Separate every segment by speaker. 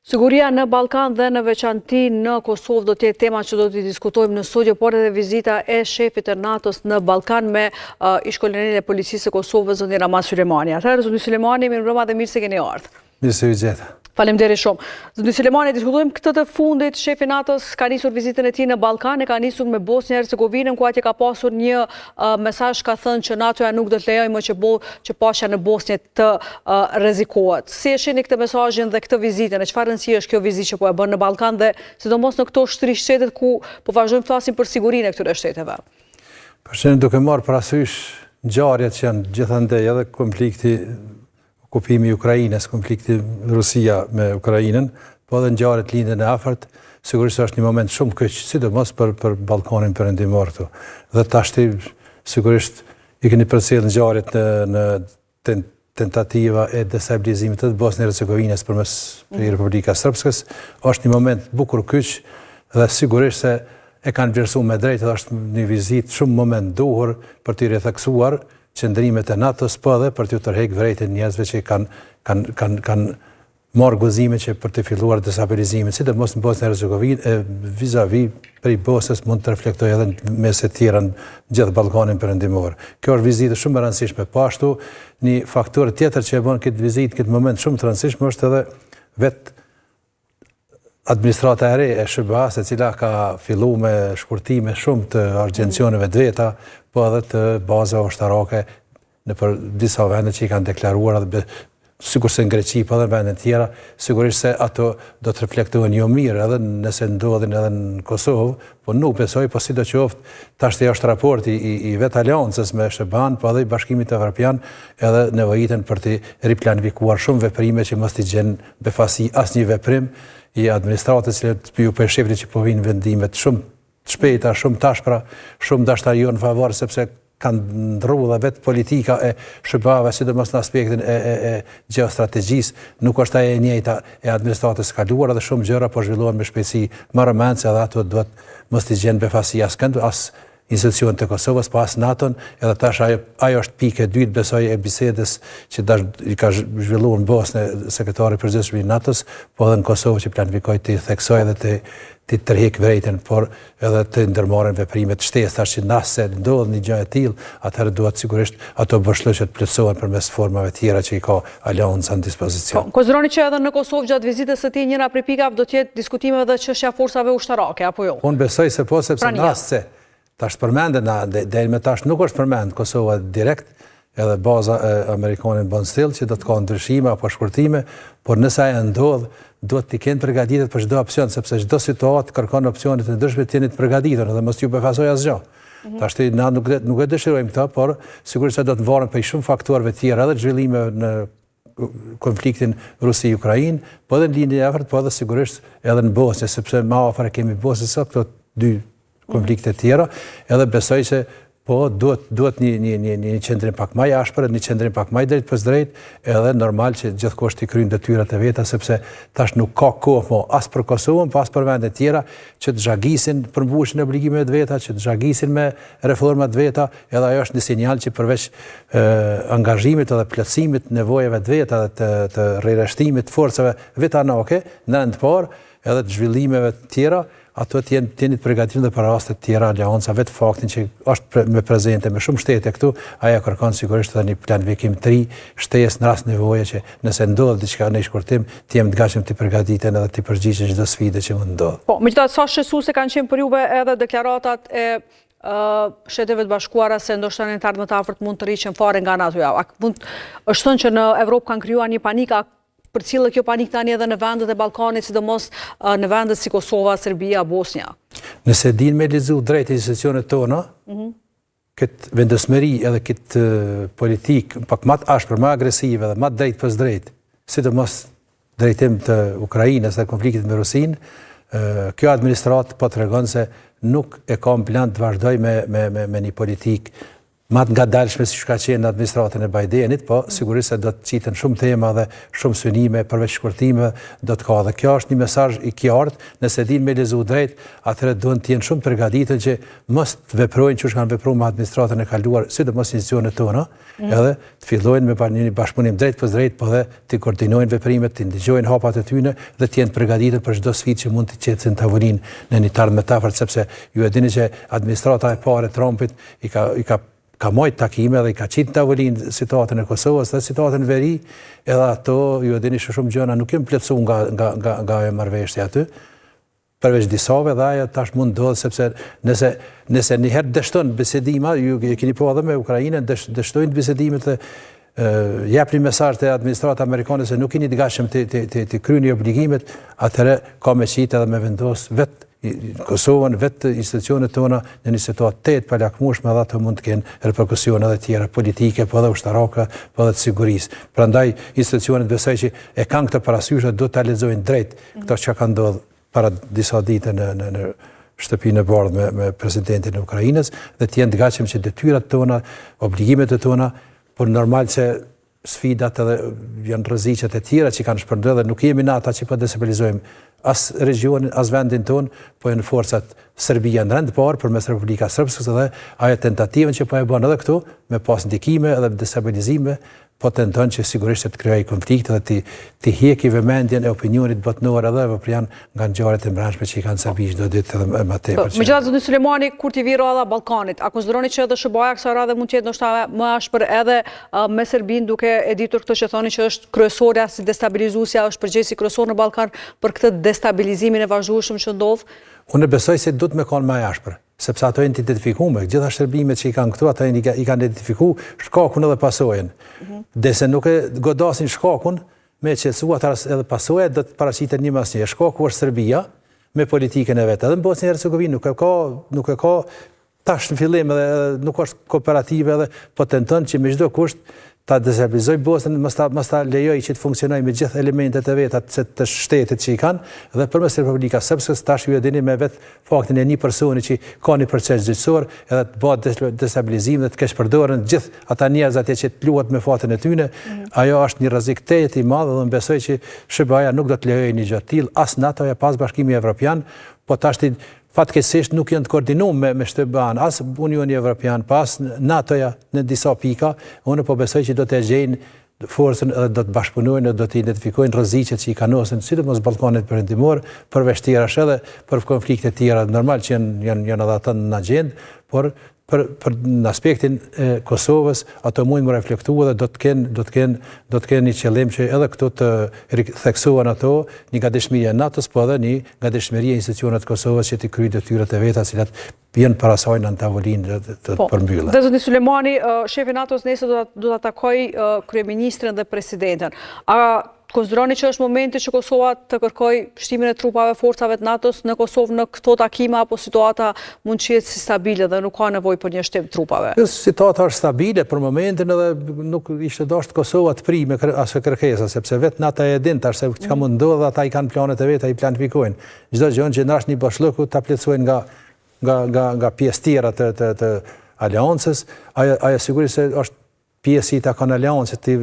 Speaker 1: Siguria në Ballkan dhe në veçanti në Kosovë do të jetë tema që do t'i diskutojmë në studio, por edhe vizita e shefit të NATO-s në Ballkan me ish-kolonelin e policisë së Kosovës, zotin Ramaz Sulemani. Atëherë, zotin Sulemani, mirë mbrëma dhe mirë se keni ardhur.
Speaker 2: Mirë se ju gjeta.
Speaker 1: Faleminderit shumë. Zotin Sulemani, diskutojmë këtë të fundit, shefi NATO-s ka nisur vizitën e tij në Ballkan, e ka nisur me Bosnjë Hercegovinën, ku atje ka pasur një mesazh, ka thënë që NATO-ja nuk do të lejojë më që paqja në Bosnjë të rrezikohet. Si e shihni këtë mesazhin dhe këtë vizitën, e çfarë rëndësie është kjo vizitë që po e bën në Ballkan dhe sidomos në këto shtrishtetet ku po vazhdojmë të flasim për sigurinë e këtyre shteteve?
Speaker 2: Përshëndet, duke marrë parasysh ngjarjet që janë gjithandej, edhe konflikti okupimi i Ukrainës, konflikti Rusia me Ukrainën, po edhe ngjarjet lindjen e afërt, sigurisht është një moment shumë keq, sidomos për Ballkanin perëndimor këtu. Dhe tashti sigurisht i keni përcjell ngjarjet në tentativa e destabilizimit të Bosnjë Hercegovinës përmes Republikës Srpskës, është një moment bukur kyç dhe sigurisht se e kanë vlerësuar me drejtë, dhe është një vizitë shumë moment duhur për t'i ritheksuar qëndrimet e NATO-s, po edhe për t'ju tërheqë vërejtën njerëzve që kanë marrë gëzime që për të filluar destabilizimin, sidomos në Bosnjë Hercegovinë, vis-a-vis prej Bosnjës mund të reflektojë edhe mes e tjera në gjithë Ballkanin perëndimor. Kjo është vizitë shumë e rëndësishme. Po ashtu, një faktor tjetër që e bën këtë vizitë, këtë moment shumë të rëndësishëm është edhe vetë administrata e re e SBA-s, e cila ka filluar me shkurtime shumë të agjencioneve të veta, po edhe të bazave ushtarake në për disa vende që i kanë deklaruar, sigurisht se në Greqi, po edhe në vende tjera, sigurisht se ato do të reflektohen jo mirë edhe nëse ndodhin edhe në Kosovë, po nuk besoj, po sidoqoftë tashti është raporti i vetë aleancës me SBA-n, po edhe i Bashkimit Evropian, edhe nevojitën për të riplanifikuar shumë veprime që mos t'i gjenë befasi asnjë veprim i administratës që ju përshefni që po vinë vendimet shumë të shpejta, shumë tashpra, shumë dashtari jo në favor, sepse kanë ndrru dhe vetë politika e SBA-ve, sidomos në aspektin e geostrategjisë, nuk është ajo e njëjta e administratës kaluar, dhe shumë gjëra po zhvillohen me shpejtësi më rëmendse, edhe ato duhet mos t'i gjenë befasi askënd, as institucionet të Kosovës, pas NATO-n, edhe tash ajo është pikë e dytë, besoj, e bisedës që i ka zhvilluar në Bosnë sekretari i përgjithshëm i NATO-s, po edhe në Kosovë që planifikoj të theksoj dhe të tërheq vërejtën, por edhe të ndërmarrin veprime të shtesë, tash që nëse ndodh një gjë e tillë, atëherë duhet sigurisht ato bëshllëqet plotësohen përmes formave tjera që i ka aleanca në dispozicion.
Speaker 1: Konsideroni që edhe në Kosovë gjatë vizitës së tij njëra prej pikave do të jetë diskutime dhe çështja e forcave ushtarake, apo jo?
Speaker 2: Unë besoj se po, sepse nëse tash përmenden, deri me tash nuk është përmend Kosova direkt, edhe baza e Amerikanit bën still që do të ka ndryshime apo shkurtime, por nëse ajo ndodh, duhet të kenë përgatitur për çdo opsion, sepse çdo situatë kërkon opsione të ndryshme, të jeni të përgatitur dhe mos ju befasoj asgjë. Tashti na nuk e dëshirojmë këtë, por sigurisht se do të varet prej shumë faktorëve të tjerë, edhe zhvillimeve në konfliktin Rusi-Ukrainë, po edhe në lindjen e afërt, po edhe sigurisht edhe në Bosnjë, sepse më afër kemi Bosnjën se këto dy konflikte tjera, edhe besoj se po duhet një qendrim pak më i ashpër, një qendrim pak më i drejt pas drejt, edhe normal që gjithkusht i kryejnë detyrat e veta, sepse tash nuk ka kohë mo as për Kosovën, pas për vendet tjera që të zhagisin për mbushjen e obligimeve të veta, që të zhagisin me reformat të veta, edhe ajo është një sinjal që përveç angazhimit edhe plotësimit nevojave të veta dhe të rrethashtimit të forcave vetanake në anë të parë, edhe të zhvillimeve të tjera, ato të jeni të përgatitur dhe për raste të tjera aleanca, vetë faktin që është me prezente me shumë shtete këtu, ajo kërkon sigurisht edhe një planifikim të ri, shtesë në rast nevoje që nëse ndodh diçka në shkurtim, të jemi të gatshëm të përgatiten edhe të përgjigjen çdo sfidë që mund ndodh.
Speaker 1: Po, megjithatë sa shqetësuese kanë qenë për juve edhe deklaratat e Shteteve të Bashkuara se ndoshta në të ardhmen të afërt mund të rriqen fare nga NATO-ja. Është thënë që në Evropë kanë krijuar një panik, për cilë kjo panik tani edhe në vendet e Ballkanit, sidomos në vendet si Kosova, Serbia, Bosnja.
Speaker 2: Nëse din me lexu drejt institucionet tona, këtë vendosmëri edhe këtë politik pak më të ashpër, më agresive dhe më drejt pas drejt, sidomos drejtim të Ukrainës dhe konfliktit me Rusinë, kjo administratë po tregon se nuk e ka plan të vazhdoj me një politik matë nga dalshme si shka qenë në administratën e Bajdenit, po sigurisht se do të qiten shumë tema dhe shumë synime përveç shkurtime do të ka. Dhe kjo është një mesazh i qartë, nëse din me lezu drejt, atëherë duhen të jenë shumë përgatitën që mos të veprojnë që kanë vepruar me administratën e kaluar, sidomos institucionet tona, edhe të fillojnë me një bashkëpunim drejt për drejt, po dhe të koordinojnë veprimet, të ndiqojnë hapat e tyre dhe të jenë përgatitur për çdo sfidë që mund të qetësin tavolinë në një tardhje metafort, sepse ju e dini që administrata e parë e Trumpit ka mojt takime dhe i ka qitë në tavolinë situatën e Kosovës dhe situatën e veri, edhe ato, ju e dini shumë gjëna, nuk jem plotësu nga e marrëveshja aty, përveç disave dhe ajo tash mund ndodhë, sepse nëse njëherë dështon bisedima, ju keni po edhe me Ukrajinën, dështojnë bisedimet dhe jep një mesazh të administratë amerikane se nuk keni të gatshëm të kryeni obligimet, atëherë ka me qitë edhe me vendos vetë Kosovën, vetë institucionet tona në një situatë të palakmueshme dhe ato mund të kenë reperkusione edhe tjera politike, po edhe ushtarake, po edhe të sigurisë. Prandaj institucionet besoj që e kanë këtë parasysh dhe do ta lexojnë drejt këto që ka ndodhur para disa ditë në shtëpinë e bardhë me presidentin e Ukrainës dhe të jenë të gatshëm që detyrat tona, obligimet e tona, por normal se sfidat edhe janë rreziqet e tjera që kanë shpërndërë dhe nuk jemi në ata që po destabilizojmë as regionin, as vendin ton, po janë forcat Serbia në rend parë përmes Republika Srpskës dhe ajo tentativën që po e bën edhe këtu me pas ndikime edhe destabilizime, po tenton që sigurisht të krijojë konflikte dhe të hiqë vëmendjen e opinionit botëror edhe evropian nga ngjarjet e mbrëmshme që i kanë Serbi çdo ditë edhe më tepër.
Speaker 1: Megjithatë, zoti Sulejmani, kur ti vi rradha Ballkanit, a konsideroni që edhe SBA-ja kësaj radhe mund të jetë ndoshta më ashpër edhe me Serbinë, duke e ditur këtë që thoni që është kryesorja si destabilizuesja, është përgjegjësi kryesor në Ballkan për këtë destabilizimin e vazhdueshëm që ndodh?
Speaker 2: Unë besoj se duhet me kanë më ashpër, sepse ato janë të identifikuar, gjitha shërbimet që i kanë këtu, ata i kanë identifikuar shkakun edhe pasojën. Dese nuk e godasin shkakun, me qetësu atëras edhe pasojat do të paraqitet një mas një. Shkaku është Serbia me politikën e vet. Edhe në Bosnjë Hercegovinë nuk e ka tash në fillim edhe nuk është kooperative edhe po tenton që me çdo kusht ta destabilizoj Bosnjën, mos ta lejoj që të funksionojë me gjithë elementet e veta të shtetit që i kanë dhe përmes Republikës Srpskës tash ju e dini me vetë faktin e një personi që ka një proces gjyqësor edhe të bëhet destabilizim dhe të kesh përdorën gjithë ata njerëz atje që të luhet me fatin e tyre, ajo është një rrezik tejet i madh dhe besoj që SBA-ja nuk do të lejojë një gjë të tillë as NATO-ja pas Bashkimi Evropian, po tash fatkeqësisht nuk janë të koordinuar me SBA-n, as Unioni Evropian, pas NATO-ja në disa pika, unë po besoj që do të gjejnë forcën edhe do të bashkëpunojnë dhe do të identifikojnë rreziqet që i kanosin, sidomos Ballkanit Perëndimor, përveç tjerash edhe për konflikte tjera normal që janë edhe ata në agjendë, por për në aspektin e Kosovës, ato mund më reflektua dhe do të kenë një qëllim që edhe këtu të theksohen ato, një gatishmëri e NATO-s, po edhe një gatishmëri e institucionet Kosovës që të kryejnë detyrat e veta, cilat janë para saj në tavolinë të përmbyllur.
Speaker 1: Dhe zoti Sulejmani, shefi i NATO-s nesër do ta takojë kryeministrin dhe presidentin. A konsideroni që është momenti që Kosova të kërkojë shtimin e trupave forcave të NATO-s në Kosovë në këto takime, apo situata mund të jetë si stabile dhe nuk ka nevojë për një shtim trupave?
Speaker 2: Situata është stabile për momentin edhe nuk ishte dashur Kosova të prime asë kërkesa, sepse vetë NATO e din tash se çka mund ndodhë, ata i kanë planet e veta, i planifikojnë. Çdo gjë që ndash një bashkëllëku ta plotësojnë nga pjesë tjera të aleancës, ajo sigurisht se është pjesë i takon aleancët të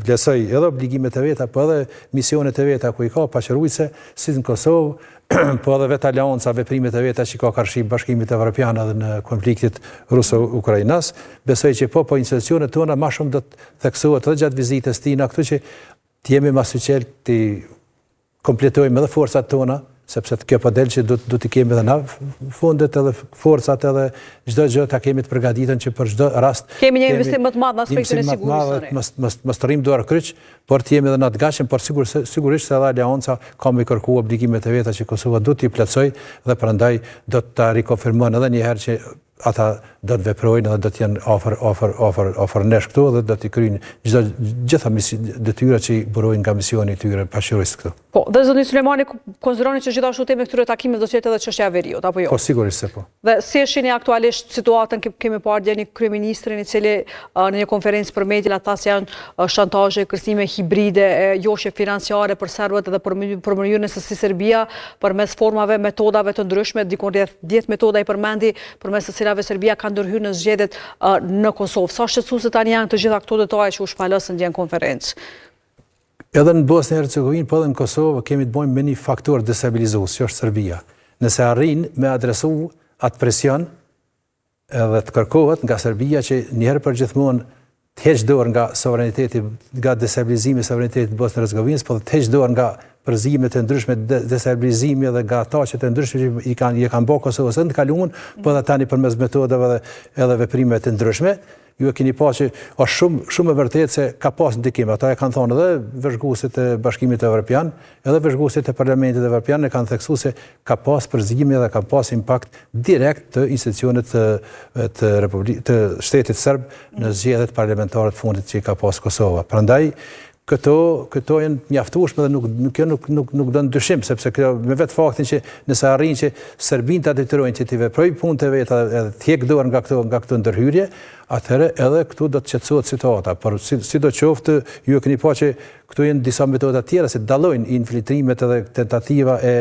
Speaker 2: vlerësoj edhe obligimet e veta, po edhe misionet e veta ku i ka paqërujtëse, si në Kosovë, po edhe vetë aleanca, veprimet e veta që ka karshi Bashkimit Evropian edhe në konfliktit ruso-ukrainas. Besoj që po institucionet tona ma shumë do të theksohet edhe gjatë vizitës tina, këtu që të jemi ma suqel të kompletojmë edhe forcat tona, sepse kjo po del që do t'i kemi edhe na fundet edhe forcat edhe çdo gjë ta kemi të përgatitën që për çdo rast
Speaker 1: kemi një investim më të madh në aspektin e sigurisë.
Speaker 2: Mos të rrim dorë kryq, por të jemi edhe na të gatshëm, por sigurisht se edhe aleanca ka me kërku obligimet e veta që Kosova do t'i plotësoj dhe prandaj do ta rikonfirmon edhe një herë që ata do të veprojnë dhe do të jenë ofër nesh këtu dhe do t'i kryjnë gjitha detyrat që i burojnë nga misioni i tyre paqërues këtu.
Speaker 1: Po, dhe zoti Sulejmani, konsideroni që gjithashtu teme këtyre takimeve do të jetë edhe çështja e veriut, apo jo?
Speaker 2: Po sigurisht se po.
Speaker 1: Dhe si e shihni aktualisht situatën, kemi parë dje një kryeministrin i cili në një konferencë për media ata se janë shantazhe, kërcime hibride, joshje financiare për serbët edhe për mënyrën se si Serbia përmes formave, metodave të ndryshme, dikon rreth 10 metoda i përmendi përmes cilave Serbia ka ndërhyrë në zgjedhjet në Kosovë. Sa shqetësuese tani janë të gjitha këto detaje që u shpalosën dje në konferencë?
Speaker 2: Edhe në Bosnjë e Hercegovinë, po edhe në Kosovë kemi të bëjmë me një faktor destabilizues, që është Serbia. Nëse arrin me adresu atë presion edhe të kërkohet nga Serbia që njëherë për gjithmonë të heqë dorë nga sovraniteti, nga destabilizimi i sovranitetit të Bosnjës së Hercegovinës, po të heqë dorë nga përzimet e ndryshme, destabilizimi dhe nga taqet e ndryshme që i kanë bërë Kosovës në të kaluar, po edhe tani përmes metodave edhe veprimeve të ndryshme. Ju e keni pa që është shumë e vërtetë se ka pas ndikim. Ata e kanë thonë edhe vëzhguesit e Bashkimit Evropian, edhe vëzhguesit e Parlamentit Evropian e kanë theksuar se ka pas përzgjidhje dhe ka pas impakt direkt të institucionet të shtetit serb në zgjedhjet parlamentare të fundit që ka pas Kosova. Prandaj këto janë mjaftueshme dhe kjo nuk do ndryshim, sepse me vetë faktin që nëse arrin që Serbinë ta detyrojnë që të veprojë punët e veta edhe të heqë dorë nga këto ndërhyrje, atëherë edhe këtu do të qetësohet situata. Por sidoqoftë, ju e keni pa që këtu janë disa metoda tjera që dallojnë infiltrimet edhe tentativa e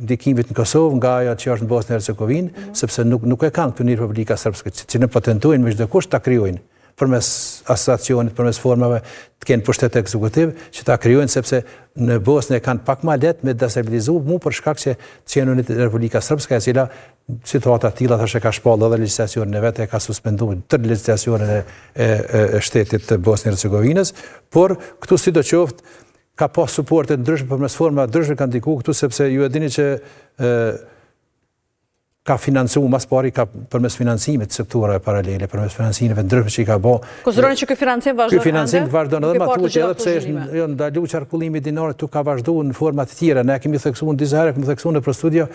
Speaker 2: ndikimit në Kosovë nga ajo që është në Bosnjë e Hercegovinë, sepse nuk e kanë këtu një Republika Srpske, që ne patentojnë me çdo kusht ta krijojnë përmes asociacionit, përmes formave të kenë pushtet ekzekutiv, që ta krijojnë sepse në Bosnjë kanë pak më lehtë me destabilizu mu për shkak që qenë në Republika Srpska, e cila situata të tilla thashë ka shpallë edhe legjislacionin e vet, e ka suspenduar tërë legjislacionin e shtetit të Bosnjës së Hercegovinës, por këtu sidoqoftë ka pas suporte ndryshme përmes formave ndryshme kanë ndikuar këtu, sepse ju e dini që ka financu mas pari përmes financimit sektorave paralele, përmes financimeve ndryshme që i ka bë.
Speaker 1: Konsideroni që ky financim vazhdon? Ky
Speaker 2: financim vazhdon edhe matutje, edhe pse është ndalu qarkullimi i dinarit, tu ka vazhduar në forma të tjera. Ne kemi theksuar disa herë, kemi theksuar në studio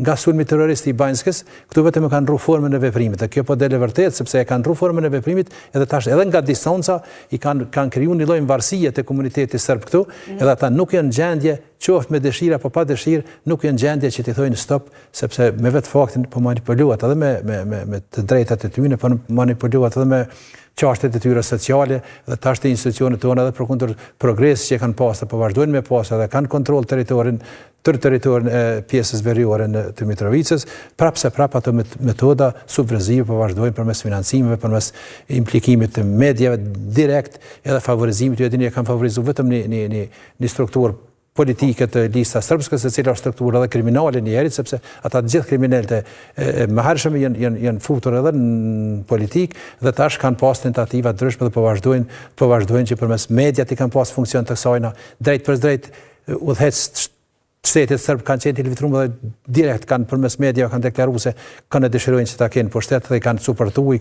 Speaker 2: nga sulmi terrorist i Banjskës, këtu vetëm e kanë rru formën e veprimit. Dhe kjo po dele vërtet, sepse e kanë rru formën e veprimit, edhe tash edhe nga distanca i kanë krijuar një lloj varësie te komuniteti serb këtu, edhe ata nuk janë gjendje, qoftë me dëshirë apo pa dëshirë, nuk janë gjendje që t'i thojnë stop, sepse me vetë faktin po manipulohet edhe me të drejtat e tyre, po manipulohet edhe me çështjet e tyre sociale, dhe tash të institucionet tona edhe përkundër progresit që kanë pasur, po vazhdojnë me pasur dhe kanë kontroll territorin e pjesës veriore të Mitrovicës, prapë ato metoda subversive po vazhdojnë përmes financimeve, përmes implikimit të medjave direkt, edhe favorizimit, ju e dini e kanë favorizuar vetëm një strukturë politike të lista srpskës, e cila është struktura edhe kriminale njerit, sepse ata të gjithë kriminalët e mëhershëm janë futur edhe në politik, dhe tash kanë pas tentativa ndryshme dhe po vazhdojnë që përmes mediat i kanë pas funksion të kësajna, drejt për drejt udhëhec shtetit serb kanë qenë të lëvitruar dhe direkt kanë përmes media kanë deklaruar se kanë dëshirojnë që ta kenë pushtet dhe i kanë suportuar,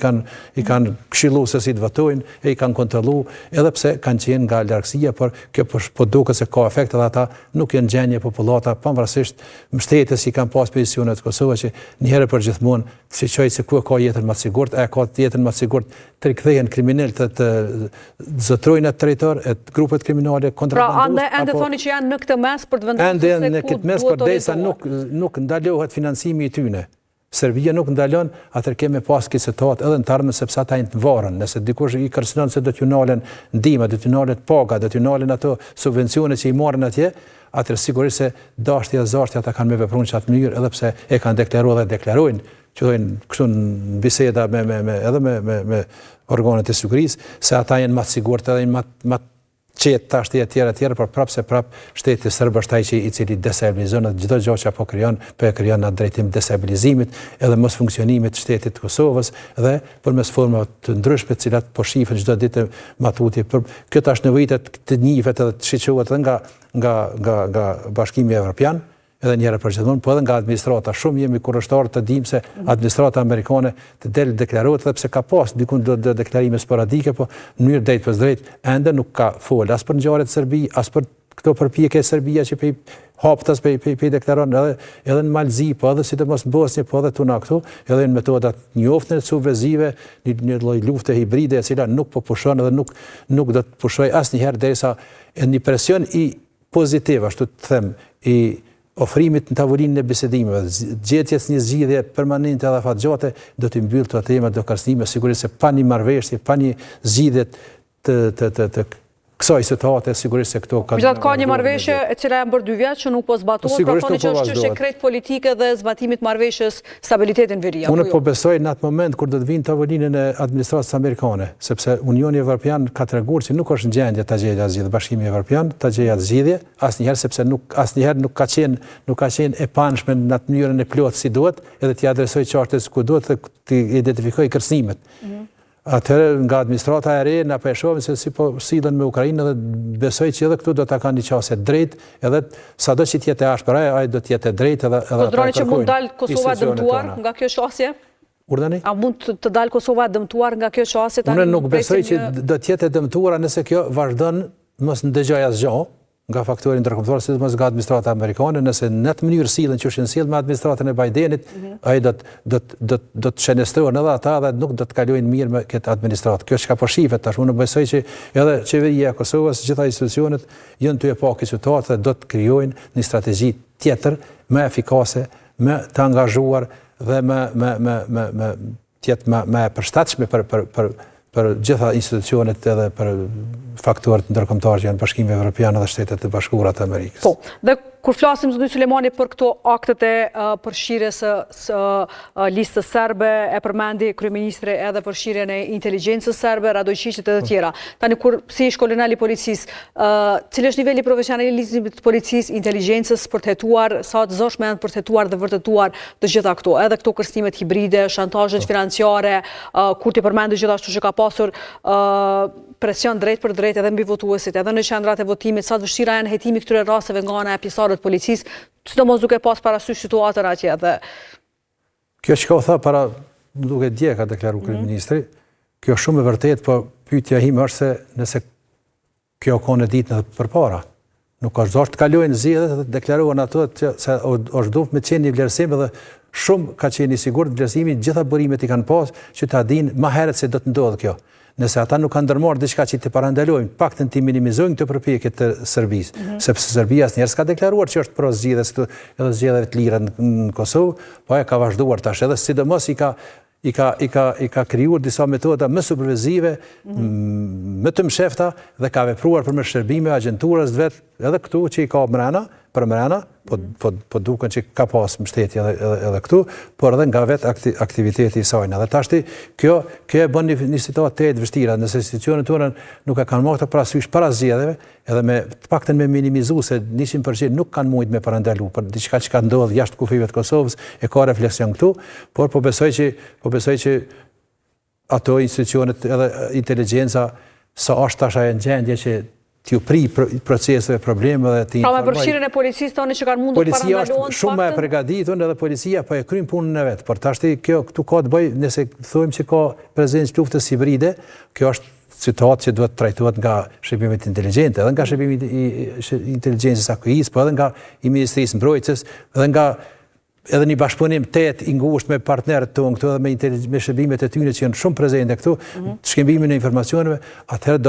Speaker 2: i kanë këshilluar se si të votojnë, e i kanë kontrolluar, edhe pse kanë qenë nga largësia, por kjo po duket se ka efekt edhe ata nuk janë gjendje popullata, pavarësisht mbështetjes që kanë pas pozicionet të Kosovës, që një herë për gjithmonë siçoj se ku ka jetën më të sigurt, ka jetën më të sigurt të rikthehen kriminalët të zotrojnë atë territor, grupet kriminale kontrabandistë.
Speaker 1: Pra, ende thoni që janë në këtë mes për të vendosur
Speaker 2: në këtë mes, përderisa nuk ndalohet financimi i tyre. Serbia nuk ndalon, atëherë kemi pas këtë situatë edhe në të ardhmen, sepse ata janë të varën. Nëse dikush i kërcënon se do t'ju nalen ndihma, do t'ju nalen paga, do t'ju nalen ato subvencione që i marrin atje, atëherë sigurisht se dashtja e zashtja ata kanë me vepruar në atë mënyrë, edhe pse e kanë deklaruar dhe deklarojnë, që thojnë kështu në biseda edhe me organet e sigurisë, se ata janë më të sigurt edhe më qetë tashti e tjera, por prapë shteti serb është ai që i cili destabilizon dhe çdo gjë që apo krijon në drejtim destabilizimit edhe mos funksionimit të shtetit të Kosovës, dhe përmes formave të ndryshme të cilat po shihen çdo ditë matutje. Kjo tash nevojitet të njihet edhe të shiqohet edhe nga Bashkimi Evropian, edhe njëherë për gjithmonë, po edhe nga administrata. Shumë jemi kurrështarë të dimë se administrata amerikane të del deklarohet, edhe pse ka pas dikun do deklarime sporadike, po në mënyrë drejt për drejt ende nuk ka fol as për ngjarjet e Serbisë, as për këto përpjekje e Serbia që haptas pe deklaron edhe në Malzi, po edhe sidomos në Bosnjë, po edhe tuna këtu, edhe në metodat njoftën subversive, një lloj lufte hibride e cila nuk po pushon edhe nuk do të pushoj asnjëherë derisa një presion i pozitiv, ashtu të them, i ofrimit në tavolinën e bisedimeve, gjetjes një zgjidhje permanente edhe afatgjate, do t'i mbyll këto tema, do kërcënime, sigurisht se pa një marrëveshje, pa një zgjidhje të kësaj situate, sigurisht se këto
Speaker 1: Megjithatë ka një marrëveshje e cila e bërë 2 vjet që nuk po zbatohet, pra thoni që është çështje krejt politike dhe zbatimit marrëveshjes stabilitetin veri.
Speaker 2: Unë po besoj në atë moment kur do të vinë tavolinën e administratës amerikane, sepse Unioni Evropian ka treguar se nuk është në gjendje ta gjejë zgjidhje, Bashkimi Evropian ta gjejë zgjidhje, asnjëherë sepse asnjëherë nuk ka qenë e panshme në atë mënyrën e plotë si duhet, edhe t'i adresoj qartës ku duhet dhe t'i identifikoj kërcënimet. Atëherë nga administrata e re na po e shohim se si po sillen me Ukrainën dhe besoj që edhe këtu do ta kanë një qasje drejt, edhe sado që t'jetë e ashpër, ai do t'jetë drejt edhe
Speaker 1: Konsideroni që mund dalë Kosova dëmtuar nga kjo qasje?
Speaker 2: Urdhani?
Speaker 1: A mund të dalë Kosova dëmtuar nga kjo qasje?
Speaker 2: Unë nuk besoj që do t'jetë e dëmtuara nëse kjo vazhdon mos ndëgjoj asgjë nga faktori ndërkombëtar, sidomos nga administrata amerikane, nëse në atë mënyrë sillen që është sjell me administratën e Bidenit, ai do të shënëstrohen edhe ata dhe nuk do të kalojnë mirë me këtë administratë. Kjo çka po shihet tash, unë besoj që edhe qeveria e Kosovës, gjitha institucionet janë ty e pa këtë situatë dhe do të krijojnë një strategji tjetër, më efikase, më të angazhuar dhe më e përshtatshme për gjitha institucionet edhe për faktorët ndërkombëtar që janë Bashkimi Evropian dhe Shtetet e Bashkuara të Amerikës.
Speaker 1: Po, dhe kur flasim zoti Sulemani për këto aktet e përfshirjes së listës serbe, e përmendi kryeministri edhe përfshirjen e inteligjencës serbe, Radojčićit edhe tjera. Tani kur si ish kolonel i policisë, cili është niveli profesionalizmit të policisë, inteligjencës për të hetuar, sa të zëshme janë për të hetuar dhe vërtetuar të gjitha këto, edhe këto kërstimet hibride, shantazhet financiare, kur ti përmendi gjithashtu që ka pasur presion drejt për drejt edhe mbi votuesit, edhe në qendrat e votimit, sa të vështira janë hetimi këtyre rasteve nga ana e pjesëmarrëve të policisë, sidomos duke pas parasysh situatën atje edhe.
Speaker 2: Kjo që ka u tha para duke dje ka deklaruar kryeministri, kjo është shumë e vërtetë, po pyetja ime është se nëse kjo ka në ditën edhe përpara. Nuk është dorë të kalojnë zgjedhjet dhe deklaruan ato se është duhet me qenë një vlerësim edhe shumë ka qenë i sigurt vlerësimi, gjitha burimet i kanë pas që ta dinë më herët se do të ndodhë kjo. Nëse ata nuk kanë ndërmarrë diçka që të parandalojnë, paktën të minimizojnë këtë përpjekje të Serbisë, sepse Serbia asnjëherë s'ka deklaruar që është pro zgjedhjes edhe zgjedhjeve të lira në Kosovë, po e ka vazhduar tash edhe sidomos i ka krijuar disa metoda më supervizive, më të mshefta dhe ka vepruar për shërbime agjenturës vet, edhe këtu që i ka për mrena, po duken që ka pas mbështetje edhe këtu, por edhe nga vetë aktiviteti i saj. Dhe tashti, kjo e bën një situatë të vështira, nëse institucionet tona nuk e kanë marrë të parasysh para zgjedhjeve, edhe me të paktën me minimizu se 100% nuk kanë mujt me parandalu për diçka që ka ndodhur jashtë kufive të Kosovës, e ka refleksion këtu, por po besoj që ato institucionet edhe inteligjenca sa është tash ajo në gjendje që t'ju pri proceseve, probleme dhe t'i
Speaker 1: informoj. Pra me përfshirjen e policisë tani që kanë mundur të parandaluan
Speaker 2: policia është shumë më e përgatitur edhe policia po e kryen punën e vet. Por tashti kjo këtu ka të bëjë, nëse thojmë që ka prezencë luftës hibride, kjo është situatë që duhet trajtohet nga shërbimet inteligjente, edhe nga shërbimi i inteligjencës AKI-s, po edhe nga i Ministrisë Mbrojtjes, edhe një bashkëpunim i ngushtë me partnerët tonë këtu edhe me shërbimet e tyre që janë shumë prezente këtu, shkëmbimin e informacioneve, atëherë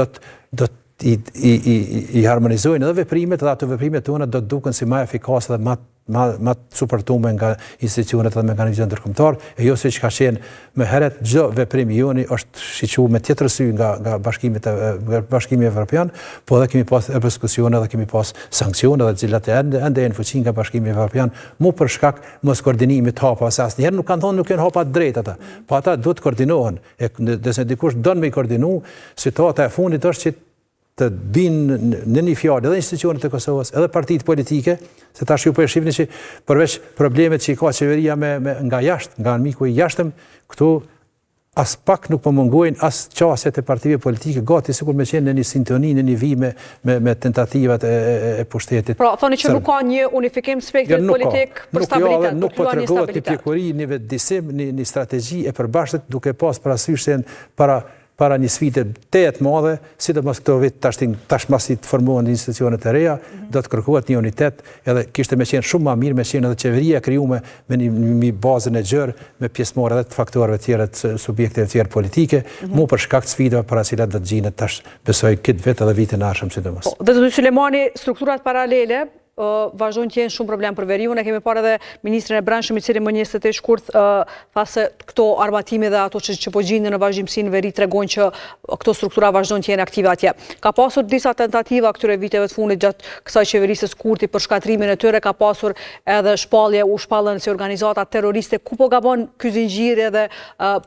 Speaker 2: do i harmonizojnë edhe veprimet dhe ato veprimet tona do të duken si më efikase dhe më të suportuara nga institucionet dhe mekanizmat ndërkombëtar, e jo siç ka qenë më herët, çdo veprim i joni është shiquar me tjetër sy nga Bashkimi Evropian, po edhe kemi pas diskusione dhe kemi pas sanksione dhe të cilat ende janë fuqi nga Bashkimi Evropian, mu për shkak mos koordinimit hapa, se asnjëherë nuk kanë thonë nuk janë hapa të drejta ata, po ata duhet të koordinohen. Nëse dikush don me i koordinu, situata e fundit është që të dinë në një fjalë edhe institucionet e Kosovës, edhe partitë politike, se tash ju po e shihni që përveç problemet që i ka qeveria nga jashtë, nga miku i jashtëm, këtu as pak nuk po mungojnë as qasjet e partive politike, gati sikur me qenë në një sintoni, në një vime me tentativat e pushtetit.
Speaker 1: Pra, thoni që nuk ka një unifikim spektrit politik për stabilitet,
Speaker 2: nuk po tregohet një pjekuri, një vetëdisim, një strategji e përbashkët duke pas parasysh se para një sfide të madhe, sidomos këto vit tash masi të formohen institucionet e reja, do të kërkohet një unitet, edhe kishte me qenë shumë më mirë me qenë edhe qeveria krijuar me një bazën e gjerë, me pjesëmarrje edhe të faktorëve të tjerë, të subjekteve të tjerë politike, mu për shkak të sfidave para cilat do të gjinet tash besoj këtë vit edhe vitin e ardhshëm sidomos.
Speaker 1: Dhe zoti Sulemani, strukturat paralele vazhdojnë të jenë shumë problem për veriun. Ne kemi parë edhe ministrin e brendshëm, i cili më 28 shkurt tha se këto armatime dhe ato që po gjenden në vazhdimsi në veri tregojnë që këto struktura vazhdojnë të jenë aktive atje. Ka pasur disa tentativa këtyre viteve të fundit gjatë kësaj qeverisë së Kurti për shkatrimin e tyre, ka pasur edhe shpallje, u shpallën si organizata terroriste. Ku po gabon ky zinxhiri edhe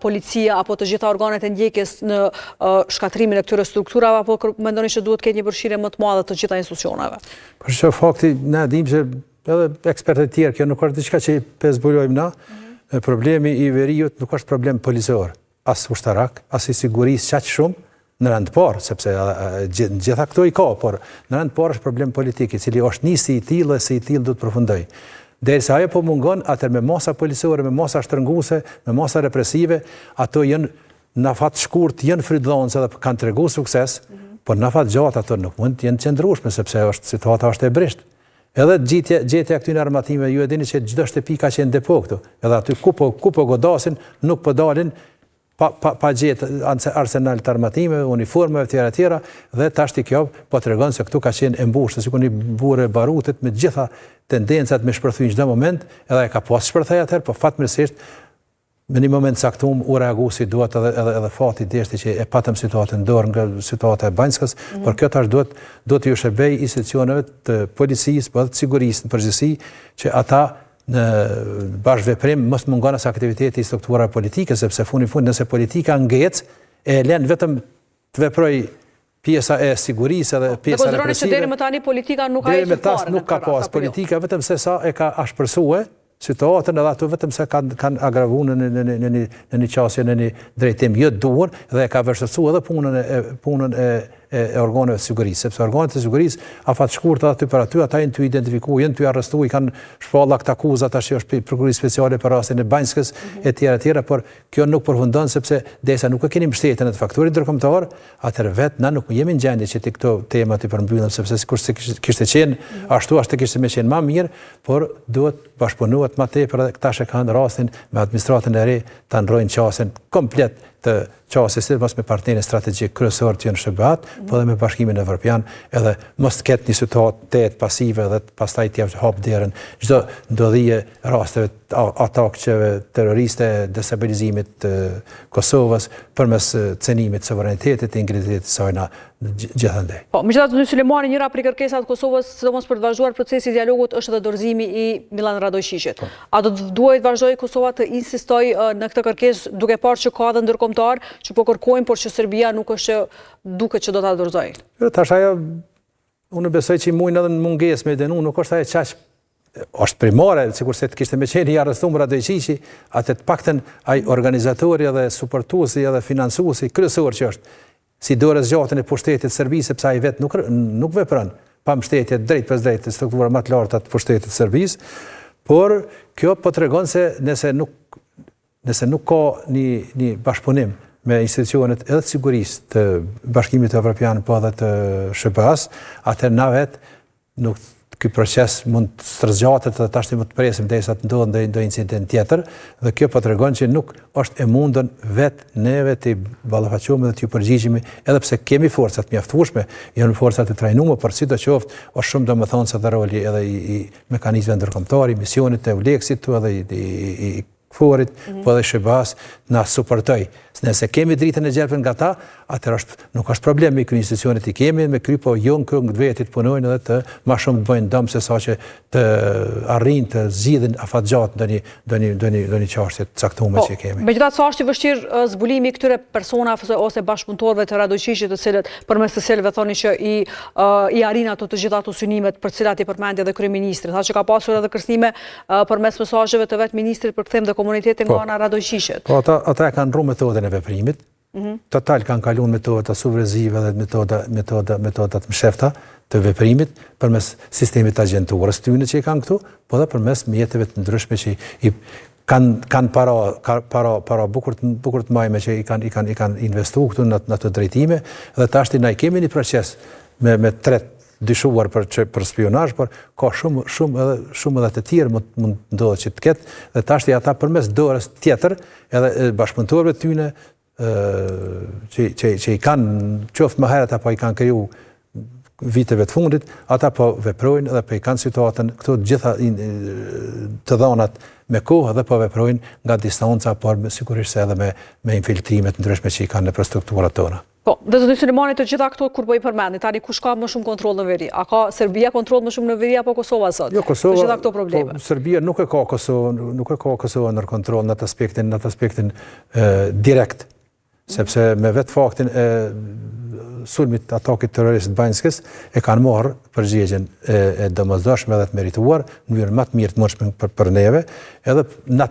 Speaker 1: policia apo të gjitha organet e ndjekjes në shkatrimin e këtyre strukturave, apo mendoni që duhet të ketë një përfshirje më të madhe të gjitha institucioneve?
Speaker 2: Për që fakti, ne dim që edhe ekspertët tjerë, kjo nuk është diçka që i zbulojmë na, problemi i veriut nuk është problem policor, as ushtarak, as i sigurisë qaq shumë, në rend parë, sepse gjitha këto i ka, por në rend parë është problem politik, i cili është nisi i tillë dhe se i tillë duhet përfundoj. Derisa ajo po mungon, atër me masa policore, me masa shtrënguese, me masa represive, ato janë në fat shkurt, janë frydhonse dhe kanë tregu sukses, por në fat gjatë ato nuk mund të jenë qëndrueshme, sepse situata është e brisht. Edhe gjetja këtyre armatimeve, ju e dini që çdo shtëpi ka qenë depo këtu. Edhe aty ku po godasin, nuk po dalin pa gjetë arsenal të armatimeve, uniformeve tjera, dhe tashti kjo po tregon se këtu ka qenë e mbushur, sikur një burrë barutit me gjitha tendencat me shpërthy në çdo moment, edhe e ka pas shpërthej atëherë, po fatmirësisht me një moment saktum u reagu si duhet edhe fati deshti që e patëm situatën dorë nga situata e Banjskës, por kjo tash duhet ju shërbej institucioneve të policisë, po edhe të sigurisë në përgjithësi, që ata në bashkëveprim mos mungon as aktiviteti i strukturave politike, sepse fund nëse politika ngec, e lën vetëm të veproj pjesa e sigurisë edhe pjesa represive.
Speaker 1: Që deri më tani politika nuk ka ecur fare.
Speaker 2: Nuk ka pas politika, vetëm se sa e ka ashpërsue situatën, edhe ato vetëm se kanë agravu në një qasje, në një drejtim jo të duhur, dhe e ka vështirësuar edhe punën e organeve të sigurisë, sepse organet e sigurisë afat shkurt aty për aty, ata janë të identifikuar, janë të arrestuar, i kanë shpallë akt akuzat, tash është prokurori speciale për rastin e Banjskës e tjera, por kjo nuk përfundon sepse derisa nuk e keni mbështetjen e faktorit ndërkombëtar, atëherë vetë na nuk jemi në gjendje që këto tema të përmbyllim, sepse sikurse kishte qenë ashtu kishte më qenë më mirë, por duhet bashkëpunohet më tepër edhe tash e kanë rastin me administratën e re ta ndrojnë qasjen komplet të qasjes, sidomos me partnerë strategjik kryesor të janë SBA, po edhe me Bashkimin Evropian, edhe mos të ketë një situatë pasive dhe pastaj të hap derën çdo ndodhije rasteve atakeve terroriste, destabilizimit të Kosovës përmes cenimit të suverenitetit, integritetit të saj na gjithandej.
Speaker 1: Po, megjithatë zoti Sulemani, njëra prej kërkesave të Kosovës, sidomos për të vazhduar procesi i dialogut, është edhe dorëzimi i Milan Radojqićit. A do të duhet vazhdojë Kosova të insistojë në këtë kërkesë, duke parë që ka edhe ndërkombëtar që po kërkojnë, por që Serbia nuk është duket që do ta dorëzojë?
Speaker 2: Tash ajo, unë besoj që i mujnë edhe në mungesë me denu, nuk është ajo qaq është primare, sikurse të kishte me qenë i arrestuar Radojqići, atë të paktën ai organizatori edhe suportuesi edhe financuesi kryesor që është si dorë zgjatën e pushtetit Serbisë, sepse ai vetë nuk vepron pa mbështetje drejt pas drejt të strukturave më të larta të pushtetit Serbisë, por kjo po tregon se nëse nuk ka një bashkëpunim me institucionet edhe të sigurisë të Bashkimit Evropian, po edhe të SBA-s, atëherë na vetë nuk ky proces mund të stërzgjatet dhe tash mund të presim derisa të ndodhë ndonjë incident tjetër, dhe kjo po tregon që nuk është e mundën vetë neve të ballafaqohemi dhe të përgjigjemi, edhe pse kemi forcat mjaftueshme, janë forcat e trajnuara, por sidoqoftë është shumë domethënëse dhe roli edhe i mekanizmeve ndërkombëtar, misionit të EULEX-it edhe i Forit, po edhe SBA-s na suportoj. Nëse kemi dritën e gjelbën nga ta, atëherë nuk është problem me kry institucionet i kemi, me kry, po jo në këngë vetit punojnë edhe të ma shumë të bëjnë dëmë se sa që të arrin të zgjidhin afatgjatë ndonjë çështje të caktuar që kemi.
Speaker 1: Megjithatë, sa është i vështirë zbulimi i këtyre personave ose bashkëpunëtorëve të Radojqićit, të cilët përmes të cilëve thoni që i arrin ato të gjitha ato synimet për të cilat i përmendi edhe kryeministri, tha që ka pasur edhe kërcënime përmes mesazheve të vetë ministrit për kthem dhe komunitetin nga ana Radojqićit.
Speaker 2: Po ata kanë rrumë metodën e veprimit. Total kanë kaluar metoda subversive dhe metoda të mshefta të veprimit përmes sistemit të agjenturës tyre që i kanë këtu, po edhe përmes mjeteve të ndryshme që i kanë para bukur të majme që i kanë investuar këtu në ato drejtime, dhe tashti na i kemi një proces me tret dyshuar për spionazh, por ka shumë edhe të tjerë mund ndodhet që të ketë, dhe tashti ata përmes dorës tjetër edhe bashkëpunëtorëve të tyre që i kanë qoftë më herët apo i kanë kriju viteve të fundit, ata po veprojnë dhe po i kanë situatën këto gjitha të dhënat me kohë dhe po veprojnë nga distanca, por sigurisht se edhe me infiltrimet ndryshme që i kanë në strukturat tona.
Speaker 1: Po, dhe zoti Sulemani, të gjitha këto kur po i përmendni, tani kush ka më shumë kontroll në veri? A ka Serbia kontroll më shumë në veri apo Kosova sot?
Speaker 2: Jo, Kosova,
Speaker 1: të gjitha këto probleme.
Speaker 2: Po, Serbia nuk e ka Kosova në kontroll në atë aspektin direkt, sepse me vetë faktin e sulmit atakit terrorist Banjskës e kanë marrë përgjigjen e domosdoshme dhe të merituar në mënyrë më të mirë të mundshme për neve, edhe në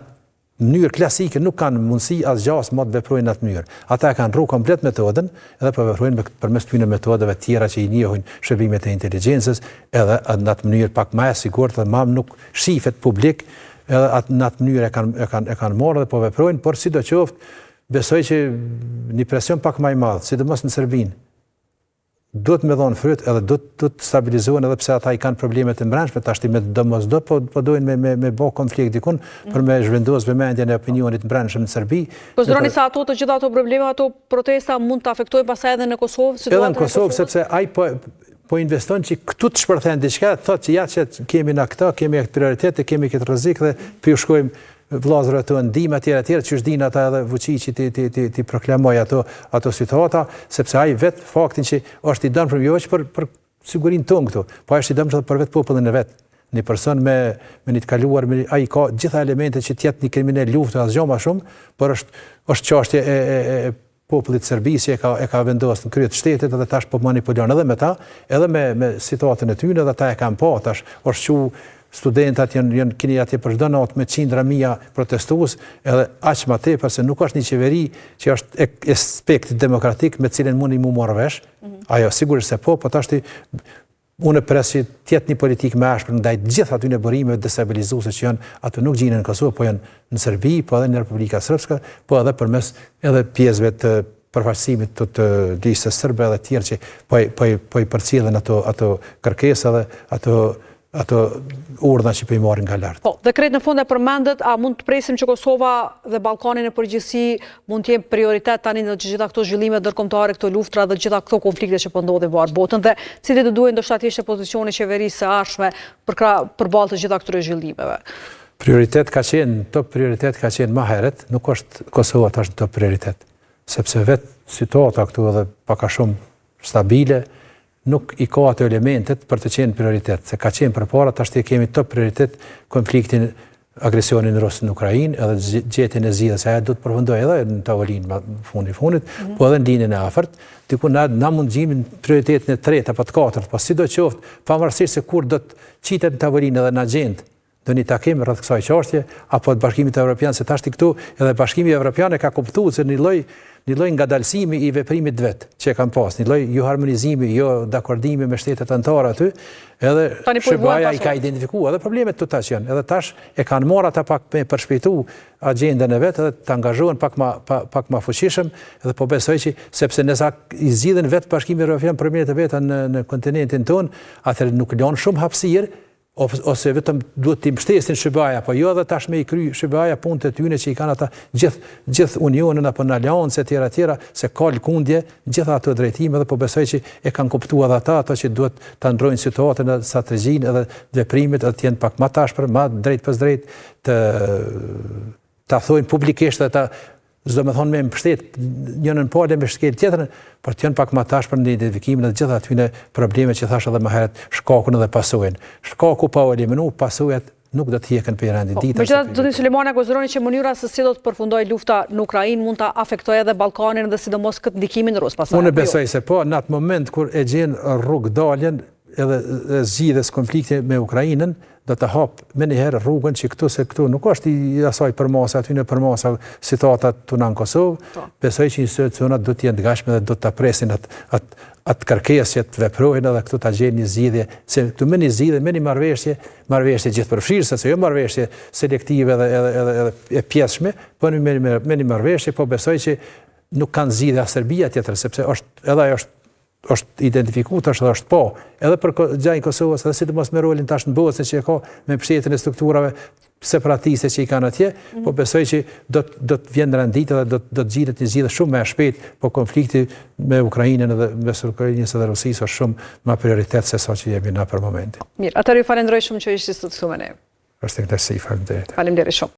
Speaker 2: mënyrë klasike nuk kanë mundësi asgjë më të veprojnë në atë mënyrë. Ata kanë rru komplet metodën edhe po veprojnë përmes këtyre metodave të tjera që i njohin shërbimet e inteligjencës, edhe në atë mënyrë pak më e sigurt dhe më nuk shifet publik, edhe në atë mënyrë e kanë marrë dhe po veprojnë, por sidoqoftë besoj që një presion pak më i madh, sidomos në Serbinë, duhet me dhonë fryt edhe duhet të stabilizohen edhe pse ata i kanë problemet e mbrëmshme, tash me domosdo po dojnë me bë konflikt dikun për me zhvendos vëmendjen e opinionit mbrëmshëm në Serbi.
Speaker 1: Konsideroni se të gjitha ato probleme, ato protesta mund të afektojnë pastaj edhe në Kosovë,
Speaker 2: edhe në Kosovë, sepse ai po investon që këtu të shpërthen diçka, thotë që ja që kemi na këta, kemi këtë prioritet, kemi këtë rrezik dhe po ju shkojmë vllazërat të ndihmë etj që është dinë ata edhe Vučići ti proklamoj ato situata, sepse ai vet faktin që është i dëmshëm jo vetëm për sigurinë tonë këtu, po është i dëmshëm edhe për vetë popullin e vet. Një person me një të kaluar, ai ka gjitha elementet që të jetë një kriminal luftë asgjë më shumë, por është çështje e popullit serbisë e ka vendosur në krye të shtetit edhe tash po manipulon edhe me ta, edhe me situatën e tyre, edhe ata e kanë pa tash, është studentat janë keni atje për çdo natë me qindra mijë protestues, edhe aq më tepër se nuk është një qeveri që është aspekt demokratik me cilën mundi mu marrë vesh. Ajo sigurisht se po tash unë pres që të jetë një politikë më ashpër ndaj gjithë atyre burimeve destabilizuese që janë ato nuk gjinen në Kosovë, po janë në Serbi, po edhe në Republika Srpska, po edhe përmes edhe pjesëve të përfaqësimit të listës serbe edhe të tjerë që po i përcjellen ato kërkesa dhe ato urdhra që po i marrin nga lart.
Speaker 1: Po, dhe krejt në fund e përmendet, a mund të presim që Kosova dhe Ballkani në përgjithësi mund të jenë prioritet tani në gjitha këto zhvillime ndërkombëtare, këto luftra dhe gjitha këto konflikte që po ndodhin mbar botën, dhe cili do duhet ndoshta të ishte pozicioni i qeverisë së ardhshme përballë të gjitha këtyre zhvillimeve?
Speaker 2: Top prioritet ka qenë më herët, nuk është Kosova tash top prioritet, sepse vetë situata këtu edhe pak a shumë stabile, nuk i ka ato elementet për të qenë prioritet, se ka qenë përpara, tash kemi top prioritet konfliktin, agresionin rus në Ukrainë, edhe gjetjen e zgjidhjes, ajo do të përfundojë edhe në tavolinë fundit, po edhe në linjën e afërt, diku na mund gjejmë prioritetin e tretë apo të katërt, po sidoqoftë, pavarësisht se kur do të qitet në tavolinë edhe në agjendë, do një takim rreth kësaj çështje apo të Bashkimit Evropian, se tash këtu edhe Bashkimi Evropian e ka kuptuar se një lloj ngadalësimi i veprimit vet që kanë pas, një lloj jo harmonizimi, jo dakordimi me shtetet anëtare aty, edhe SBA i ka identifikuar edhe problemet të tash janë, edhe tash e kanë marrë ata pak me përshpejtu agjendën e vet edhe të angazhohen pak më fuqishëm, edhe po besoj që sepse nëse i zgjidhen vetë Bashkimi Evropian problemet e veta në kontinentin tonë, atëherë nuk lën shumë hapësirë ose vetëm duhet t'i mbështesin SBA-ja, po jo edhe tash me i kry SBA-ja punët e tyre që i kanë ata gjithë unionin apo në aleancë tjera, se ka lëkundje gjitha ato drejtime, dhe po besoj që e kanë kuptuar edhe ata që duhet ta ndrojnë situatën edhe strategjinë edhe veprimit edhe të jenë pak më të ashpër, më drejt pas drejt, ta thojnë publikisht dhe ta s'do me thonë me mbështet njënën pale me shkel tjetërën, por të janë pak më tash për në identifikimin e gjitha atyne probleme që thash edhe më herët, shkakun edhe pasojën. Shkaku pa u eliminu, pasojat nuk do të hjekën për rendin ditës.
Speaker 1: Megjithatë, zoti Sulemani konsideroni që mënyra se si do të përfundojë lufta në Ukrainë mund ta afektojë edhe Ballkanin dhe sidomos këtë ndikimin rus pastaj.
Speaker 2: Unë besoj se po, në atë moment kur e gjen rrugë daljen edhe zgjidhjes konflikti me Ukrainën, do të hap me njëherë rrugën që këtu nuk është i asaj përmasa, aty në përmasa situatat të në Kosovë, besoj që institucionat do të jenë të gatshme dhe do të presin atë kërkesë që të veprojnë edhe këtu të gjenë një zgjidhje, se këtu me një zgjidhje, me një marrëveshje gjithëpërfshirëse, se jo marrëveshje selektive edhe e pjesshme, po me një marrëveshje, po besoj që nuk kanë zgjidhje Serbia tjetër, sepse edhe ajo është identifiku tash dhe është po, edhe për gjajnë Kosovës, edhe sidomos me rolin tash në Bosnjë që e ka me mbështetjen e strukturave separatiste që i kanë atje, po besoj që do të vjen rendit dhe do të gjitet një zgjidhje shumë më e shpejtë, po konflikti me Ukrainën edhe mes Ukrainës dhe Rusisë është shumë më prioritet se sa që jemi na për momentin.
Speaker 1: Mirë, atëherë ju falenderoj shumë që ishit këtu me ne.
Speaker 2: Është një kënaqësi, faleminderit.
Speaker 1: Faleminderit shumë.